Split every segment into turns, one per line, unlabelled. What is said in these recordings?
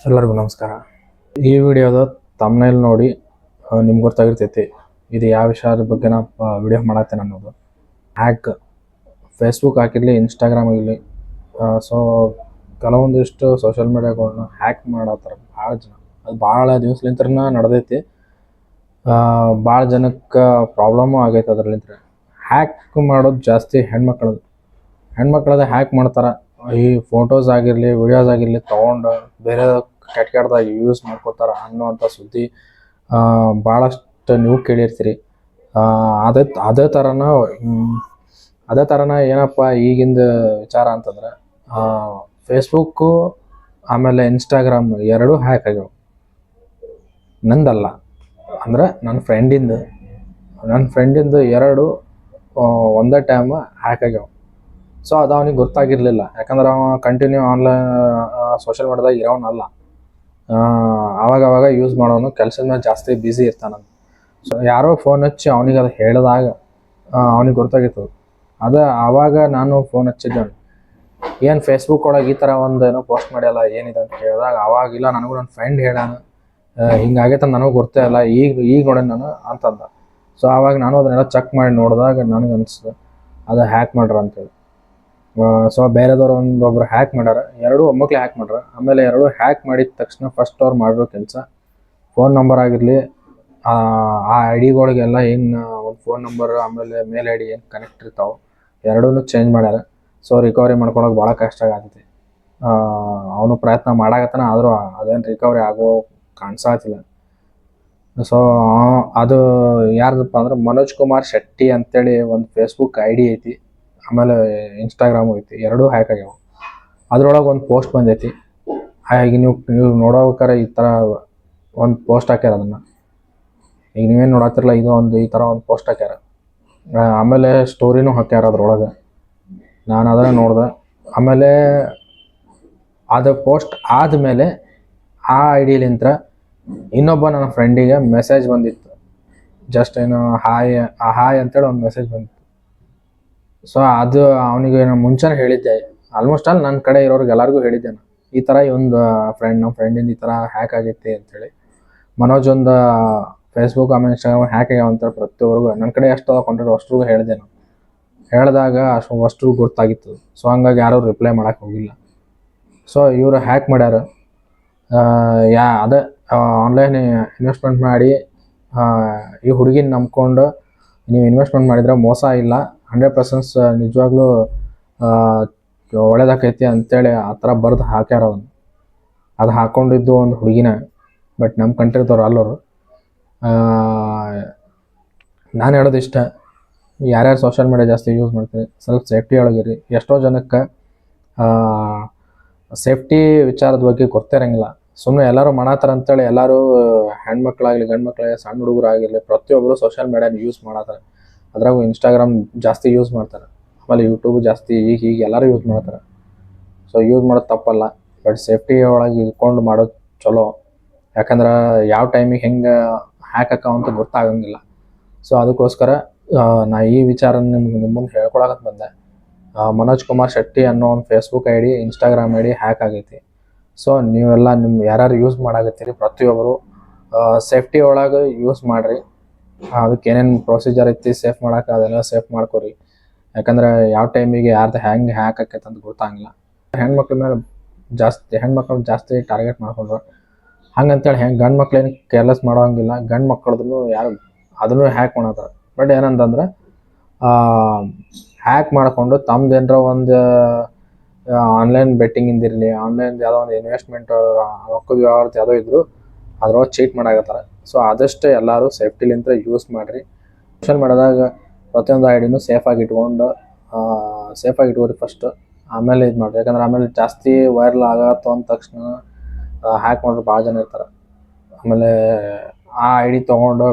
ಎಲ್ಲರಿಗೂ ನಮಸ್ಕಾರ. ಈ ವಿಡಿಯೋದ ತಮ್ನೇಲ್ ನೋಡಿ ನಿಮ್ಗೆ ಗೊತ್ತಾಗಿರ್ತೈತಿ ಇದು ಯಾವ ವಿಷಯದ ಬಗ್ಗೆ ನಾ ವಿಡಿಯೋ ಮಾಡತ್ತೇನೆ ಅನ್ನೋದು. ಹ್ಯಾಕ್ ಫೇಸ್ಬುಕ್ ಆಗಿರಲಿ, ಇನ್ಸ್ಟಾಗ್ರಾಮ್ ಆಗಿರಲಿ, ಸೊ ಕೆಲವೊಂದಿಷ್ಟು ಸೋಷಿಯಲ್ ಮೀಡಿಯಾಗಳನ್ನ ಹ್ಯಾಕ್ ಮಾಡತ್ತಾರೆ ಭಾಳ ಜನ. ಅದು ಭಾಳ ದಿವ್ಸಲಿಂತ್ರನ ನಡೆದೈತಿ. ಭಾಳ ಜನಕ್ಕೆ ಪ್ರಾಬ್ಲಮ್ಮು ಆಗೈತೆ ಅದರಲ್ಲಿಂತ್ರ. ಹ್ಯಾಕ್ ಮಾಡೋದು ಜಾಸ್ತಿ ಹೆಣ್ಮಕ್ಳದ ಹ್ಯಾಕ್ ಮಾಡ್ತಾರೆ. ಈ ಫೋಟೋಸ್ ಆಗಿರಲಿ, ವಿಡಿಯೋಸ್ ಆಗಿರಲಿ ತೊಗೊಂಡು ಬೇರೆ ಕೆಟ್ಟದಾಗಿ ಯೂಸ್ ಮಾಡ್ಕೋತಾರ ಅನ್ನೋವಂಥ ಸುದ್ದಿ ಭಾಳಷ್ಟು ನೀವು ಕೇಳಿರ್ತೀರಿ. ಅದೇ ಥರನ ಏನಪ್ಪ ಈಗಿಂದ ವಿಚಾರ ಅಂತಂದ್ರೆ, ಫೇಸ್ಬುಕ್ಕು ಆಮೇಲೆ ಇನ್ಸ್ಟಾಗ್ರಾಮ್ ಎರಡೂ ಹ್ಯಾಕ್ ಆಗ್ಯಾವ. ನಂದಲ್ಲ, ಅಂದ್ರೆ ನನ್ನ ಫ್ರೆಂಡಿಂದು ಎರಡು ಒಂದೇ ಟೈಮ್ ಹ್ಯಾಕ್ ಆಗ್ಯಾವ. ಸೊ ಅದು ಅವನಿಗೆ ಗೊತ್ತಾಗಿರಲಿಲ್ಲ, ಯಾಕಂದ್ರೆ ಅವ ಕಂಟಿನ್ಯೂ ಆನ್ಲೈನ್ ಸೋಷಿಯಲ್ ಮೀಡಿಯಾದಾಗ ಇರೋನಲ್ಲ. ಆವಾಗ ಯೂಸ್ ಮಾಡೋನು, ಕೆಲಸದ ಮೇಲೆ ಜಾಸ್ತಿ ಬ್ಯುಸಿ ಇರ್ತಾನಂತ. ಸೊ ಯಾರೋ ಫೋನ್ ಹಚ್ಚಿ ಅವನಿಗೆ ಅದು ಹೇಳಿದಾಗ ಅವನಿಗೆ ಗೊತ್ತಾಗಿತ್ತು. ಆವಾಗ ನಾನು ಫೋನ್ ಹಚ್ಚಿದ್ದೆ, ಏನು ಫೇಸ್ಬುಕ್ ಒಳಗೆ ಈ ಥರ ಒಂದು ಏನೋ ಪೋಸ್ಟ್ ಮಾಡ್ಯಲ್ಲ, ಏನಿದೆ ಅಂತ ಕೇಳಿದಾಗ ಅವಾಗಿಲ್ಲ ನನಗೂ ನನ್ನ ಫ್ರೆಂಡ್ ಹೇಳ್ಯಾನ, ಹಿಂಗಾಗೈತೆ ನನಗೂ ಗೊತ್ತೇ ಇಲ್ಲ, ಈಗ ನೋಡೇನು ನಾನು ಅಂತಂದ. ಸೊ ಆವಾಗ ನಾನು ಅದನ್ನೆಲ್ಲ ಚೆಕ್ ಮಾಡಿ ನೋಡಿದಾಗ ನನಗೆ ಅನಿಸ್ತು ಅದು ಹ್ಯಾಕ್ ಮಾಡ್ರ ಅಂತೇಳಿ. ಸೊ ಬೇರೆದವ್ರು ಒಬ್ಬರು ಹ್ಯಾಕ್ ಮಾಡ್ಯಾರ, ಎರಡೂ ಒಮ್ಮಕ್ಲೆ ಹ್ಯಾಕ್ ಮಾಡ್ಯಾರ. ಆಮೇಲೆ ಎರಡೂ ಹ್ಯಾಕ್ ಮಾಡಿದ ತಕ್ಷಣ ಫಸ್ಟ್ ಅವ್ರು ಮಾಡೋ ಕೆಲಸ, ಫೋನ್ ನಂಬರ್ ಆಗಿರಲಿ, ಆ ಐ ಡಿಗಳಿಗೆಲ್ಲ ಏನು ಒಂದು ಫೋನ್ ನಂಬರ್ ಆಮೇಲೆ ಮೇಲ್ ಐ ಡಿ ಏನು ಕನೆಕ್ಟ್ ಇರ್ತಾವೆ ಎರಡೂ ಚೇಂಜ್ ಮಾಡ್ಯಾರ. ಸೊ ರಿಕವರಿ ಮಾಡ್ಕೊಳಕ್ಕೆ ಭಾಳ ಕಷ್ಟ ಆಗತ್ತೆ. ಅವನು ಪ್ರಯತ್ನ ಮಾಡಾಕತ್ತಾನ, ಆದರೂ ಅದೇನು ರಿಕವರಿ ಆಗೋ ಕಾಣಿಸಾತಿಲ್ಲ. ಸೊ ಅದು ಯಾರ್ದಪ್ಪ ಅಂದ್ರೆ ಮನೋಜ್ ಕುಮಾರ್ ಶೆಟ್ಟಿ ಅಂತೇಳಿ ಒಂದು ಫೇಸ್ಬುಕ್ ಐ ಡಿ ಐತಿ, ಆಮೇಲೆ ಇನ್ಸ್ಟಾಗ್ರಾಮು ಐತಿ, ಎರಡೂ ಹ್ಯಾಕ್ ಆಗ್ಯಾವ. ಅದ್ರೊಳಗೆ ಒಂದು ಪೋಸ್ಟ್ ಬಂದೈತಿ. ಈಗ ನೀವು ನೋಡೋಬೇಕಾರೆ ಈ ಥರ ಒಂದು ಪೋಸ್ಟ್ ಹಾಕ್ಯಾರ. ಅದನ್ನು ಈಗ ನೀವೇನು ನೋಡತ್ತಿರಲ್ಲ, ಈ ಥರ ಒಂದು ಪೋಸ್ಟ್ ಹಾಕ್ಯಾರ. ಆಮೇಲೆ ಸ್ಟೋರಿನೂ ಹಾಕ್ಯಾರ ಅದ್ರೊಳಗೆ. ನಾನು ಅದನ್ನು ನೋಡಿದೆ. ಆಮೇಲೆ ಅದು ಪೋಸ್ಟ್ ಆದಮೇಲೆ ಆ ಐ ಡಿಲಿಂತ್ರ ಇನ್ನೊಬ್ಬ ನನ್ನ ಫ್ರೆಂಡಿಗೆ ಮೆಸೇಜ್ ಬಂದಿತ್ತು. ಜಸ್ಟ್ ಏನು ಹಾಯ್ ಅಂತೇಳಿ ಒಂದು ಮೆಸೇಜ್ ಬಂದಿತ್ತು. ಸೊ ಅದು ಅವನಿಗೆ ನಾನು ಮುಂಚೆನೇ ಹೇಳಿದ್ದೆ, ಆಲ್ಮೋಸ್ಟ್ ಆಲ್ ನನ್ನ ಕಡೆ ಇರೋರಿಗೆ ಎಲ್ಲರಿಗೂ ಹೇಳಿದ್ದೆ ನಾನು, ಈ ಥರ ನಮ್ಮ ಫ್ರೆಂಡಿಂದ ಈ ಥರ ಹ್ಯಾಕ್ ಆಗೈತಿ ಅಂಥೇಳಿ. ಮನೋಜ್ ಒಂದು ಫೇಸ್ಬುಕ್ ಆಮೇಲೆ ಇನ್ಸ್ಟಾಗ್ರಾಮ್ ಹ್ಯಾಕ್ ಆಗ್ಯಾವ ಅಂತೇಳಿ ಪ್ರತಿಯೊಬ್ಬರಿಗೂ ನನ್ನ ಕಡೆ ಎಷ್ಟು ಕಾಂಟ್ಯಾಕ್ಟ್ ಅಷ್ಟ್ರಿಗೂ ಹೇಳಿದೆ ನಾನು. ಹೇಳಿದಾಗ ಅಷ್ಟು ಗೊತ್ತಾಗಿತ್ತು. ಸೊ ಹಂಗಾಗಿ ಯಾರೂ ರಿಪ್ಲೈ ಮಾಡೋಕ್ಕೆ ಹೋಗಿಲ್ಲ. ಸೊ ಇವರು ಹ್ಯಾಕ್ ಮಾಡ್ಯಾರ. ಅದೇ ಆನ್ಲೈನ್ ಇನ್ವೆಸ್ಟ್ಮೆಂಟ್ ಮಾಡಿ ಈ ಹುಡುಗಿನ ನಂಬ್ಕೊಂಡು ನೀವು ಇನ್ವೆಸ್ಟ್ಮೆಂಟ್ ಮಾಡಿದರೆ ಮೋಸ ಇಲ್ಲ, 100% ನಿಜವಾಗ್ಲೂ ಒಳ್ಳೇದಾಕೈತಿ ಅಂತೇಳಿ ಆ ಥರ ಬರೆದು ಹಾಕ್ಯಾರ. ಅದು ಹಾಕ್ಕೊಂಡಿದ್ದು ಒಂದು ಹುಡುಗಿನ, ಬಟ್ ನಮ್ಮ ಕಂಟ್ರಿದವ್ರು ಅಲ್ಲವರು. ನಾನು ಹೇಳೋದು ಇಷ್ಟ, ಯಾರ್ಯಾರು ಸೋಷಿಯಲ್ ಮೀಡಿಯಾ ಜಾಸ್ತಿ ಯೂಸ್ ಮಾಡ್ತೀರಿ ಸ್ವಲ್ಪ ಸೇಫ್ಟಿ ಒಳಗಿರಿ. ಎಷ್ಟೋ ಜನಕ್ಕೆ ಸೇಫ್ಟಿ ವಿಚಾರದ ಬಗ್ಗೆ ಗೊತ್ತೇ ಇರೋಂಗಿಲ್ಲ. ಸುಮ್ಮನೆ ಎಲ್ಲರೂ ಮಾಡತ್ತಾರ ಅಂತೇಳಿ ಎಲ್ಲರೂ ಹೆಣ್ಮಕ್ಳಾಗಲಿ ಗಂಡು ಮಕ್ಕಳಾಗಲಿ ಸಣ್ಣ ಹುಡುಗರಾಗಿರಲಿ ಪ್ರತಿಯೊಬ್ಬರು ಸೋಷಿಯಲ್ ಮೀಡಿಯಾನ ಯೂಸ್ ಮಾಡತ್ತಾರೆ. ಅದ್ರಾಗೂ ಇನ್ಸ್ಟಾಗ್ರಾಮ್ ಜಾಸ್ತಿ ಯೂಸ್ ಮಾಡ್ತಾರೆ, ಆಮೇಲೆ ಯೂಟ್ಯೂಬ್ ಜಾಸ್ತಿ ಈಗ ಎಲ್ಲರೂ ಯೂಸ್ ಮಾಡ್ತಾರೆ. ಸೊ ಯೂಸ್ ಮಾಡೋದು ತಪ್ಪಲ್ಲ, ಬಟ್ ಸೇಫ್ಟಿ ಒಳಗೆ ಇಟ್ಕೊಂಡು ಮಾಡೋದು ಚಲೋ. ಯಾಕಂದ್ರೆ ಯಾವ ಟೈಮಿಗೆ ಹೆಂಗೆ ಹ್ಯಾಕ್ ಅಕೌಂಟ್ ಗೊತ್ತಾಗಂಗಿಲ್ಲ. ಸೊ ಅದಕ್ಕೋಸ್ಕರ ನಾ ಈ ವಿಚಾರ ನಿಮ್ಮ ಮುಂದೆ ಹೇಳ್ಕೊಳಕ್ಕೆ ಬಂದೆ. ಮನೋಜ್ ಕುಮಾರ್ ಶೆಟ್ಟಿ ಅನ್ನೋ ಒಂದು Facebook I D, Instagram I D hack ಆಗೈತಿ. ಸೊ ನೀವೆಲ್ಲ ಯಾರ್ಯಾರು ಯೂಸ್ ಮಾಡಾಕತ್ತೀರಿ ಪ್ರತಿಯೊಬ್ಬರು ಸೇಫ್ಟಿ ಒಳಗೆ ಯೂಸ್ ಮಾಡಿರಿ. ಅದಕ್ಕೆ ಏನೇನು ಪ್ರೊಸೀಜರ್ ಐತಿ ಸೇಫ್ ಮಾಡೋಕೆ ಅದೆಲ್ಲ ಸೇಫ್ ಮಾಡ್ಕೊರಿ. ಯಾಕಂದ್ರೆ ಯಾವ ಟೈಮಿಗೆ ಯಾರ್ದು ಹೆಂಗೆ ಹ್ಯಾಕ್ ಆಕೈತೆ ಅಂತ ಗೊತ್ತಾಗಿಲ್ಲ. ಹೆಣ್ಮಕ್ಳು ಜಾಸ್ತಿ ಟಾರ್ಗೆಟ್ ಮಾಡ್ಕೊಂಡ್ರು. ಹಂಗಂತೇಳಿ ಗಂಡು ಮಕ್ಳೇನು ಕೇರ್ಲೆಸ್ ಮಾಡೋಂಗಿಲ್ಲ. ಗಂಡು ಮಕ್ಕಳದನ್ನು ಯಾರು ಅದನ್ನು ಹ್ಯಾಕ್ ಮಾಡತ್ತಾರೆ. ಬಟ್ ಏನಂತಂದ್ರೆ ಹ್ಯಾಕ್ ಮಾಡಿಕೊಂಡು ತಮ್ಮದೇನರ ಒಂದು ಆನ್ಲೈನ್ ಬೆಟ್ಟಿಂಗಿಂದಿರಲಿ, ಆನ್ಲೈನ್ ಯಾವುದೋ ಒಂದು ಇನ್ವೆಸ್ಟ್ಮೆಂಟ್ ರೊಕ್ಕದ ವ್ಯವಹಾರದ ಯಾವುದೋ ಇದ್ರು ಅದ್ರೊಳಗೆ ಚೀಟ್ ಮಾಡಾಕತ್ತಾರೆ. ಸೊ ಆದಷ್ಟು ಎಲ್ಲರೂ ಸೇಫ್ಟಿಲಿಂದ ಯೂಸ್ ಮಾಡಿರಿ. ಸೋಷಿಯಲ್ ಮೀಡಿಯಾದಾಗ ಪ್ರತಿಯೊಂದು ಐ ಡಿನೂ ಸೇಫಾಗಿ ಇಟ್ಕೋರಿ ಫಸ್ಟ್, ಆಮೇಲೆ ಇದು ಮಾಡಿರಿ. ಯಾಕಂದ್ರೆ ಆಮೇಲೆ ಜಾಸ್ತಿ ವೈರಲ್ ಆಗತ್ತೋ ಅಂದ ತಕ್ಷಣ ಹ್ಯಾಕ್ ಮಾಡೋರು ಭಾಳ ಜನ ಇರ್ತಾರೆ. ಆಮೇಲೆ ಆ ಐ ಡಿ ತೊಗೊಂಡು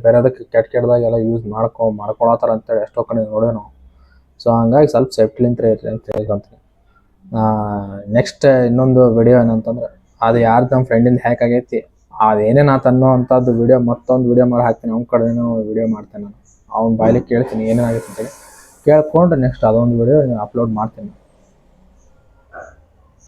ಬೇರೆದಕ್ಕೆ ಕೆಟ್ಟದಾಗೆಲ್ಲ ಯೂಸ್ ಮಾಡ್ಕೊಳತ್ತಾರ ಅಂತೇಳಿ ಎಷ್ಟೋ ಕಡೆ ನೋಡೇವೆ ನಾವು. ಸೊ ಹಂಗಾಗಿ ಸ್ವಲ್ಪ ಸೇಫ್ಟಿಲಿಂದ ಇರ್ರಿ ಅಂತ ಹೇಳ್ಕೊಂತೀನಿ. ನೆಕ್ಸ್ಟ್ ಇನ್ನೊಂದು ವಿಡಿಯೋ ಏನಂತಂದ್ರೆ, ಅದು ಯಾರ್ದು ನಮ್ಮ ಫ್ರೆಂಡಿಂದ ಹ್ಯಾಕ್ ಆಗೈತಿ ಅದೇನೇನು ಅನ್ನೋ ಅಂಥದ್ದು ಮತ್ತೊಂದು ವಿಡಿಯೋ ಮಾಡಿ ಹಾಕ್ತೀನಿ. ಅವ್ನ ಕಡೆನೂ ವಿಡಿಯೋ ಮಾಡ್ತೇನೆ ನಾನು. ಅವ್ನ ಬಾಯಲ್ಲಿ ಕೇಳ್ತೀನಿ ಏನೇನಾಗೈತೆ ಅಂತೇಳಿ. ಕೇಳ್ಕೊಂಡು ನೆಕ್ಸ್ಟ್ ಅದೊಂದು ವಿಡಿಯೋ ಅಪ್ಲೋಡ್ ಮಾಡ್ತೀನಿ.